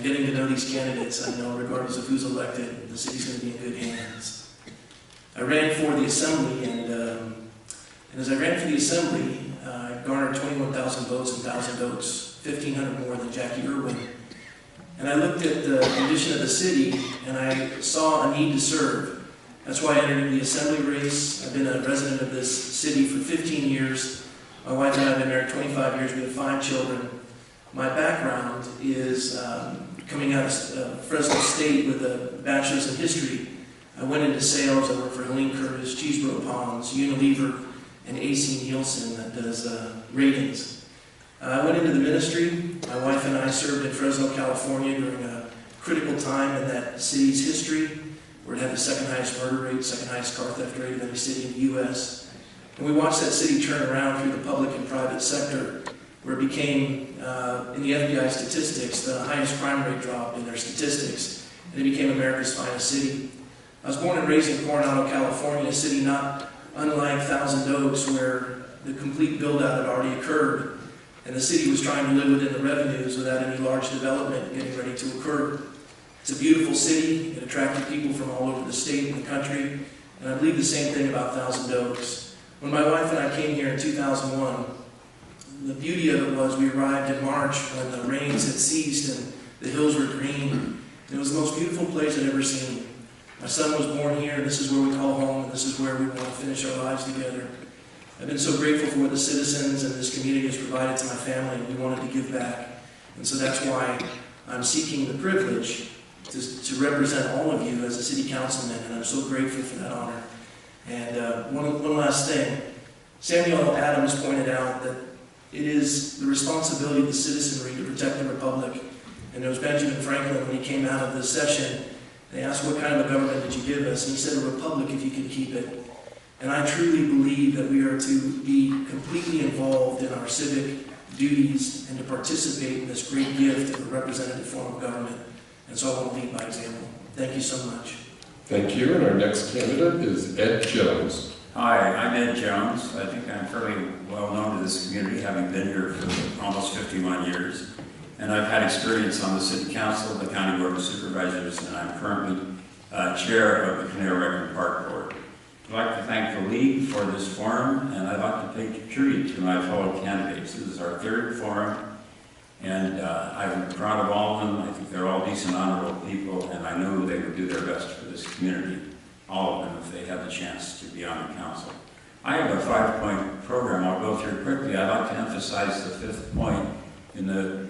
getting to know these candidates, I know regardless of who's elected, the city's going to be in good hands. I ran for the assembly, and as I ran for the assembly, I garnered 21,000 votes and 1,000 votes, 1,500 more than Jackie Irwin. And I looked at the condition of the city, and I saw a need to serve. That's why I entered into the assembly race. I've been a resident of this city for 15 years. My wife and I have been married 25 years. We have 5 children. My background is coming out of Fresno State with a bachelor's in history. I went into sales. I worked for Helene Curtis, Cheeseboro Ponds, Unilever, and AC Nielsen that does ratings. I went into the ministry. My wife and I served in Fresno, California during a critical time in that city's history, where it had the second highest murder rate, second highest car theft rate of any city in the U.S. And we watched that city turn around through the public and private sector, where it became, in the FBI statistics, the highest crime rate drop in their statistics, and it became America's finest city. I was born and raised in Coronado, California, a city not unlike Thousand Oaks, where the complete build-out had already occurred, and the city was trying to live within the revenues without any large development getting ready to occur. It's a beautiful city. It attracted people from all over the state and the country, and I believe the same thing about Thousand Oaks. When my wife and I came here in 2001, the beauty of it was we arrived in March when the rains had ceased and the hills were green. It was the most beautiful place I'd ever seen. My son was born here, and this is where we call home, and this is where we want to finish our lives together. I've been so grateful for what the citizens and this community has provided to my family, and we wanted to give back. And so that's why I'm seeking the privilege to represent all of you as a city councilman, and I'm so grateful for that honor. And one last thing. Samuel Adams pointed out that it is the responsibility of the citizenry to protect the republic. And it was Benjamin Franklin, when he came out of the session, they asked, what kind of a government did you give us? And he said, a republic if you can keep it. And I truly believe that we are to be completely involved in our civic duties and to participate in this great gift of a representative form of government. And so I want to lead by example. Thank you so much. Thank you. And our next candidate is Ed Jones. Hi, I'm Ed Jones. I think I'm fairly well known to this community, having been here for almost 51 years. And I've had experience on the City Council, the County Board of Supervisors, and I'm currently chair of the Canary Park Board. I'd like to thank the League for this forum, and I'd like to pay tribute to my fellow candidates. This is our 3rd forum, and I'm proud of all of them. I think they're all decent, honorable people, and I know they would do their best for this community, all of them, if they had the chance to be on the council. I have a 5-point program I'll go through quickly. I'd like to emphasize the 5th point in the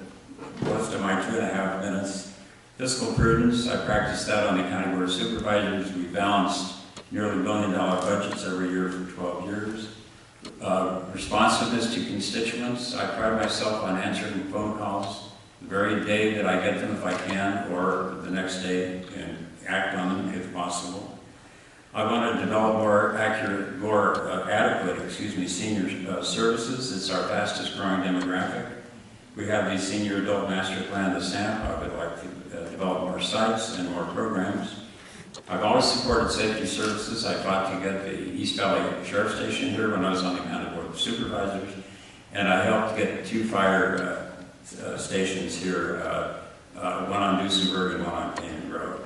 rest of my 2.5 minutes. Fiscal prudence. I practiced that on the County Board of Supervisors. We balanced nearly $1 billion budgets every year for 12 years. Responsiveness to constituents. I pride myself on answering phone calls the very day that I get them if I can, or the next day, and act on them if possible. I want to develop more adequate senior services. It's our fastest growing demographic. We have the Senior Adult Master Plan, the SAMP. I would like to develop more sites and more programs. I've always supported safety services. I fought to get the East Valley Sheriff Station here when I was on the County Board of Supervisors, and I helped get 2 fire stations here, one on Duesenberg and one on Canyon Road.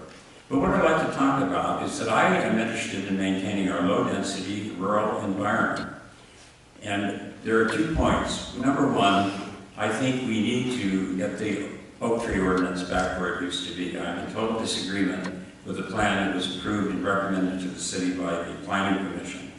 But what I'd like to talk about is that I am interested in maintaining our low-density rural environment. And there are 2 points. Number 1, I think we need to get the oak tree ordinance back where it used to be. I'm in total disagreement with the plan that was approved and recommended to the city by the Planning Commission.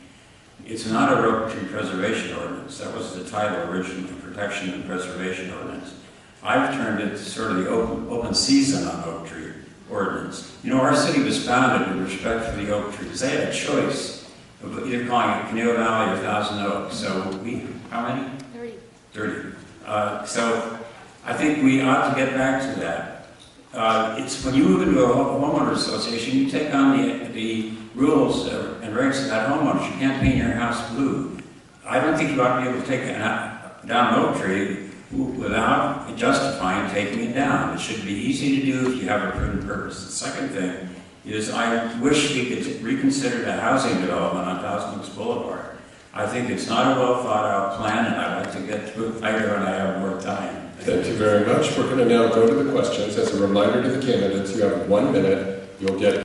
It's not a oak tree preservation ordinance. That was the title originally, Protection and Preservation Ordinance. I've turned it to sort of the open season on oak tree ordinance. You know, our city was founded with respect for the oak trees. They had a choice of either calling it Caneo Valley or Thousand Oaks. So we, how many? 30. So I think we ought to get back to that. It's when you move into a homeowner association, you take on the rules and regs of that homeowners. You can't paint your house blue. I don't think you ought to be able to take down an oak tree without justifying taking it down. It should be easy to do if you have a prudent purpose. The second thing is I wish we could reconsider the housing development on Thousand Oaks Boulevard. I think it's not a well thought out plan, and I'd like to get to it later when I have more time. Thank you very much. We're going to now go to the questions. As a reminder to the candidates, you have 1 minute. You'll get